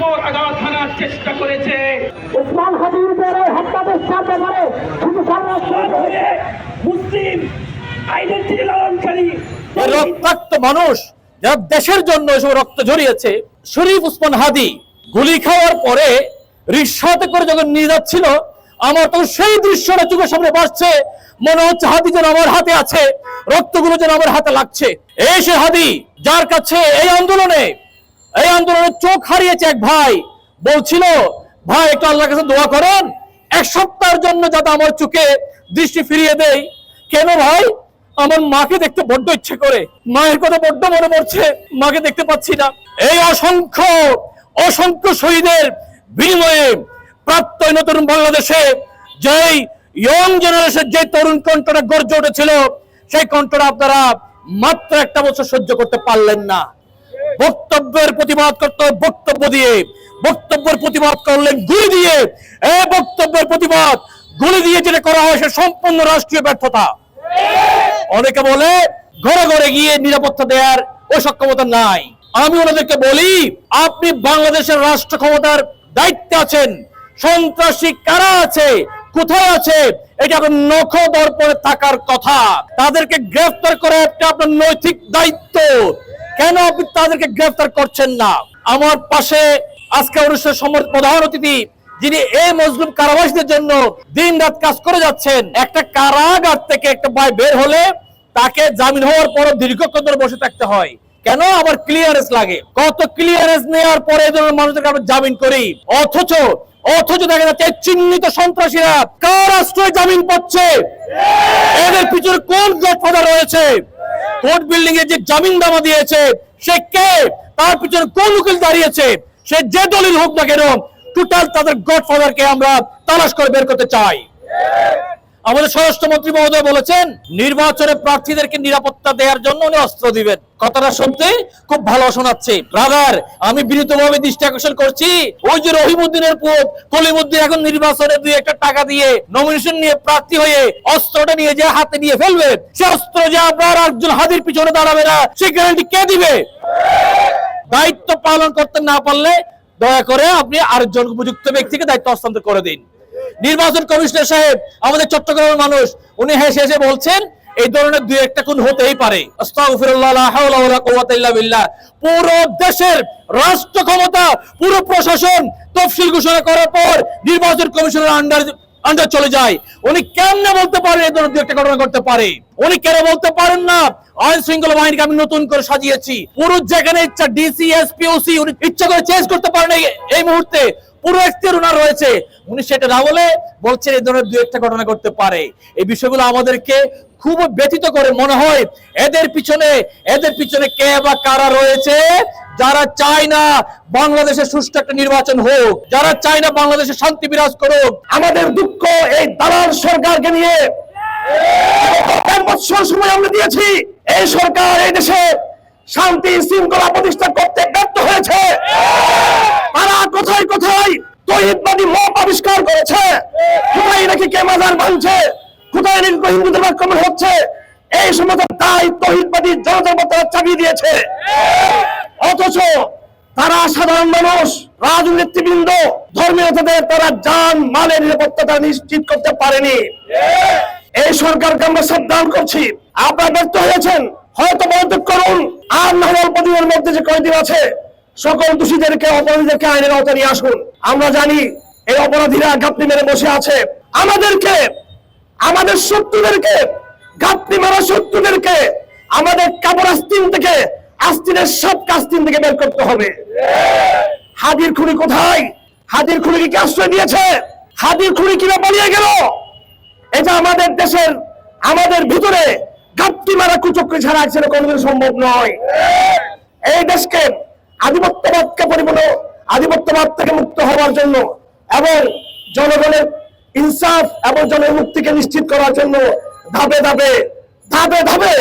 চোর আঘাত হানার চেষ্টা করেছে। উসমান হাদির উপরে হত্যাদেশের ব্যাপারে শুধু মুসলিম আইডেন্টিটি লালনকারী রক্তাক্ত মানুষ যারা দেশের জন্য এসব রক্ত ঝরিয়েছে, শরীফ উসমান হাদি গুলি খাওয়ার পরে রিকশাতে করে যখন নিয়ে যাচ্ছিল, আমার তো সেই দৃশ্যটা চোখের সামনে ভাসছে। মনে হচ্ছে হাদি যেন আমার হাতে আছে, রক্তগুলো যেন আমার হাতে লাগছে। এই সে হাদি যার কাছে এই আন্দোলনে চোখ হারিয়েছে এক ভাই, বলছিল ভাই একটু আল্লাহর কাছে দোয়া করেন এক সপ্তাহের জন্য যাতে আমার চোখে দৃষ্টি ফিরিয়ে দেয়। কেন ভাই? আমার মাকে দেখতে বড্ড ইচ্ছে করে, মায়ের কথা বড্ড মনে পড়ছে, মাকে দেখতে পাচ্ছি না। এই অসংখ্য শহীদের বিনিময়ে প্রাপ্ত নতুন বাংলাদেশে যেই ইয়ং জেনারেশন যে তরুণ কণ্ঠটা গর্জে উঠেছিল, সেই কণ্ঠটা আপনারা মাত্র একটা বছর সহ্য করতে পারলেন না। বক্তব্যের প্রতিবাদ করতে বক্তব্যের প্রতিবাদ করলেন গুলি দিয়ে। এই বক্তব্যের প্রতিবাদ গুলি দিয়ে যেটা করা হয় সে সম্পূর্ণ রাষ্ট্রীয় ব্যর্থতা। অনেকে বলে ঘরে ঘরে গিয়ে নিরাপত্তা দেওয়ার ওই সক্ষমতা নাই। আমি ওনাদেরকে বলি, আপনি বাংলাদেশের রাষ্ট্র ক্ষমতার দায়িত্বে আছেন, সন্ত্রাসী কারা আছে, কোথায় আছে, এটা আপনার নখ দর্পণে থাকার কথা। তাদেরকে গ্রেফতার করা একটা আপনার নৈতিক দায়িত্ব। কেন আপনি তাদেরকে গ্রেফতার করছেন না? আমার পাশে আজকে অনুষ্ঠানের প্রধান অতিথি, যিনি এই মজলুম কারাবাসীদের জন্য দিন রাত কাজ করে যাচ্ছেন। একটা কারাগার থেকে একটা ভাই বের হলে তাকে জামিন হওয়ার পর দীর্ঘক্ষণ ধরে বসে থাকতে হয়। কেন? আমার ক্লিয়ারেন্স লাগে। কত ক্লিয়ারেন্স নেওয়ার পরে এই ধরনের মানুষদেরকে আমরা জামিন করি, অথচ দেখা যাচ্ছে চিহ্নিত সন্ত্রাসীরা কার আশ্রয়ে জামিন পাচ্ছে। এদের পিছনে কোন গডফাদার রয়েছে? কোর্ট বিল্ডিং এ যে জামিন দামা দিয়েছে সে কে? তার পিছনে কোন উকিল দাঁড়িয়েছে? সে যে দলিল হোক না কেন, টোটাল তাদের গডফাদারকে আমরা তালাশ করে বের করতে চাই। আমাদের স্বরাষ্ট্রমন্ত্রী মহোদয় বলেছেন নির্বাচনে প্রার্থীদেরকে নিরাপত্তা দেওয়ার জন্য উনি অস্ত্র দিবেন। কথাটা শুনতে খুব ভালো শোনাচ্ছে। ব্রাদার, আমি বিনীতভাবে দৃষ্টি আকর্ষণ করছি, ওই যে রহিমউদ্দিনের পুত কলিমউদ্দিন এখন নির্বাচনে 2-1 টাকা দিয়ে নমিনেশন নিয়ে প্রার্থী হয়ে অস্ত্রটা নিয়ে যে হাতে নিয়ে ফেলবে, সে অস্ত্র যে আপনার একজন হাদির পিছনে দাঁড়াবে না, সে গ্যারান্টি কে দিবে? দায়িত্ব পালন করতে না পারলে দয়া করে আপনি আরেকজন উপযুক্ত ব্যক্তিকে দায়িত্ব হস্তান্তর করে দিন। নির্বাচন কমিশনার সাহেব আমাদের চট্টগ্রামের মানুষ, উনি হেসে হেসে বলছেন এই ধরনের 2-1টা খুন হতেই পারে। আস্তাগফিরুল্লাহ, লা হাওলা ওয়ালা কুওয়াতা ইল্লা বিল্লাহ। পুরো দেশের রাষ্ট্র ক্ষমতা, পুরো প্রশাসন তফসিল ঘোষণা করার পর নির্বাচন কমিশনের আন্ডার চলে যায়। উনি কেমনে বলতে পারেন এই ধরনের 2-1টা ঘটনা করতে পারে? উনি কেন বলতে পারেন না আইন শৃঙ্খলা বাহিনীকে আমি নতুন করে সাজিয়েছি? পুরো যেখানে ইচ্ছা ডিসি, এসপি, ওসি উনি ইচ্ছা করে চেঞ্জ করতে পারেন এই মুহূর্তে, পুরো এখতিয়ার ওনার রয়েছে। উনি সেটা না বলে বলছেন এই ধরনের 2-1টা ঘটনা করতে পারে। এই বিষয়গুলো আমাদেরকে খুব ব্যথিত করে। মনে হয় এদের পিছনে কে বা কারা রয়েছে, যারা চায় না বাংলাদেশে সুষ্ঠু একটা নির্বাচন হোক, যারা চায় না বাংলাদেশে শান্তি বিরাজ করুক। আমাদের দুঃখ এই দালাল সরকারকে নিয়ে। 1 বছর সময় আমরা দিয়েছি, এই সরকার এই দেশে শান্তি শৃঙ্খলা প্রতিষ্ঠা করতে ব্যর্থ হয়েছে। তারা কোথায় কোথায় তৌহিদবাদী মত আবিষ্কার করেছে, কোথায় নাকি কে মাজার ভাঙছে, কোথায় নাকি হিন্দুদের আক্রমণ হচ্ছে, এই সমস্ত দায় তৌহিদবাদী জনতার মধ্যে চাপিয়ে দিয়েছে। অথচ তারা সাধারণ মানুষ, রাজনীতিবৃন্দ, ধর্মীয় নেতাদের তারা জান মালের নিরাপত্তা নিশ্চিত করতে পারেনি। এই সরকারকে আমরা সাবধান করছি, আপনারা ব্যর্থ হয়েছেন, হয়তো পদত্যাগ করুন, আর না হলে অল্প দিনের মধ্যে যে কয়েকদিন আছে সকল দোষীদেরকে, অপরাধীদেরকে আইনের আওতায় নিয়ে আসুন। আমরা জানি এই অপরাধীরা গাপ্পি মেরে বসে আছে। আমাদের শত্রুদেরকে, গাপ্পি মারা শত্রুদেরকে আমাদের কাপড় আস্তিন থেকে, আস্তিনের সব কাস্তিন থেকে বের করতে হবে। হাদির খুনি কোথায়? হাদির খুনিকে কি আশ্রয় দিয়েছে? হাদির খুনি কিভাবে পালিয়ে গেল? এটা আমাদের দেশের, আমাদের ভিতরে গাপ্পি মারা কুচক্রী ছাড়া সেটা কোনোদিন সম্ভব নয়। এই দেশকে আধিপত্যবাদ থেকে মুক্ত হওয়ার জন্য এবং জনগণের ইনসাফ এবং জনের মুক্তিকে নিশ্চিত করার জন্য ধাপে ধাপে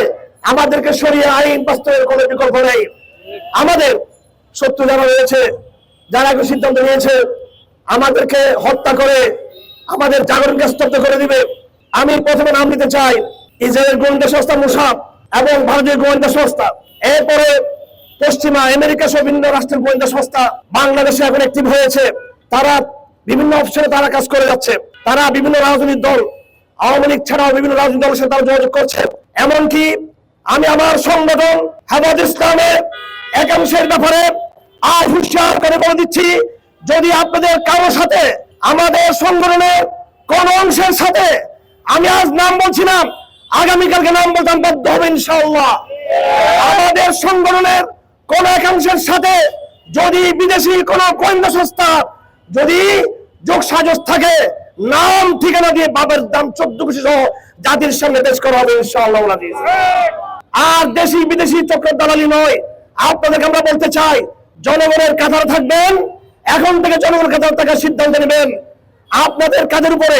আমাদেরকে সরিয়ে আইন বাস্তবের কোনো বিকল্প নেই। আমাদের শত্রু যারা রয়েছে, যারা একটা সিদ্ধান্ত নিয়েছে আমাদেরকে হত্যা করে আমাদের জাগরণকে স্তব্ধ করে দিবে, আমি প্রথমে নাম দিতে চাই ইসরায়েলের গোয়েন্দা সংস্থা মোসাদ এবং ভারতীয় গোয়েন্দা সংস্থা। এরপরে পশ্চিমা আমেরিকা সহ বিভিন্ন রাষ্ট্রের গোয়েন্দা সংস্থা বাংলাদেশে এখন অ্যাক্টিভ হয়েছে। তারা বিভিন্ন অপশনে তারা কাজ করে যাচ্ছে। তারা বিভিন্ন রাজনৈতিক দল, আওয়ামী লীগ ছাড়াও বিভিন্ন রাজনৈতিক দলের সাথে তারা যোগাযোগ করছে। এমনকি আমি আমার সংগঠন হেফাজত ইসলামের একাংশের ব্যাপারে আজ হুঁশিয়ার করে বলে দিচ্ছি, যদি আপনাদের কারোর সাথে, আমাদের সংগঠনের কোন অংশের সাথে, আমি আজ নাম বলছি না, আগামীকালকে নাম বলতাম বাধ্য হবে ইনশাআল্লাহ, আমাদের সংগঠনের কোন একাংশের সাথে যদি বিদেশি কোন গোয়েন্দা সংস্থা যদি যোগ সাজস থাকে, নাম ঠিকানা দিয়ে বাবার দাম 14 কোটি সহ জাতির সামনে পেশ করা হবে ইনশাআল্লাহ। আর দেশি বিদেশি চক্র দালালি নয়। আপনাদেরকে আমরা বলতে চাই, জনগণের কাতারে থাকবেন, এখন থেকে জনগণের কাতারে থাকার সিদ্ধান্ত নেবেন। আপনাদের কাজের উপরে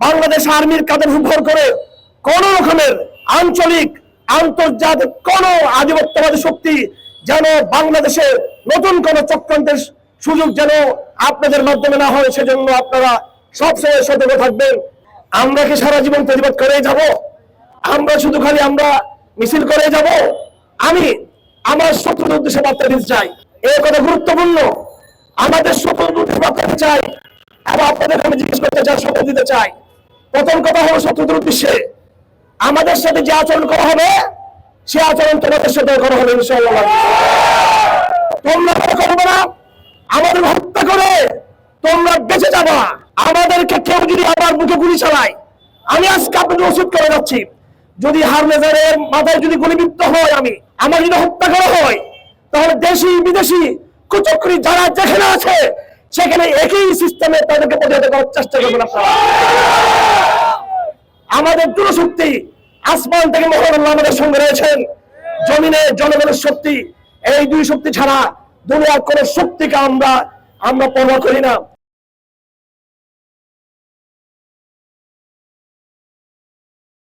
বাংলাদেশ আর্মির কাদের উপর করে কোন রকমের আঞ্চলিক আন্তর্জাতিক কোন আধিপত্যবাদী শক্তি যেন বাংলাদেশে নতুন কোন চক্রান্তের সুযোগ যেন আপনাদের মাধ্যমে না হয়, সেজন্য আপনারা সবসময় সতর্ক থাকবেন। আমরা কি সারা জীবন প্রতিবাদ করে যাব? আমরা শুধু খালি আমরা মিছিল করে যাব? আমি আমার শত্রুদের উদ্দেশ্যে বার্তা দিতে চাই, এই কথা গুরুত্বপূর্ণ। আমাদের শত্রুদের উদ্দেশ্যে বার্তা দিতে চাই এবং আপনাদের আমি জিজ্ঞেস করতে চাই, শপথ দিতে চাই। প্রথম কথা হলো শত্রুদের উদ্দেশ্যে, আমাদের সাথে যে আচরণ করা হবে সে আচরণ তোমাদের সাথে করা হবে ইনশাআল্লাহ। তোমরা করবে না, আমাদের হত্যা করে তোমরা বেঁচে যাবা। আমাদেরকে কেউ যদি আবার বুকে গুলি চালায়, আমি আজকে আপনাদের ওষুধ করে যাচ্ছি, যদি হারমেজারের মাথায় যদি গুলিবিদ্ধ হয়, আমার যদি হত্যা করা হয়, তাহলে দেশি বিদেশি কুচক্রী যারা যেখানে আছে সেখানে একই সিস্টেমে তাদেরকে প্রতিহত করার চেষ্টা করবেন আপনারা। আমাদের দূরশক্তি আসমান থেকে মহান আল্লাহ আমাদের সঙ্গে রয়েছেন, জমিনে জনগণের শক্তি, এই দুই শক্তি ছাড়া দুনিয়ার কোন শক্তিকে আমরা পরোয়া করি না।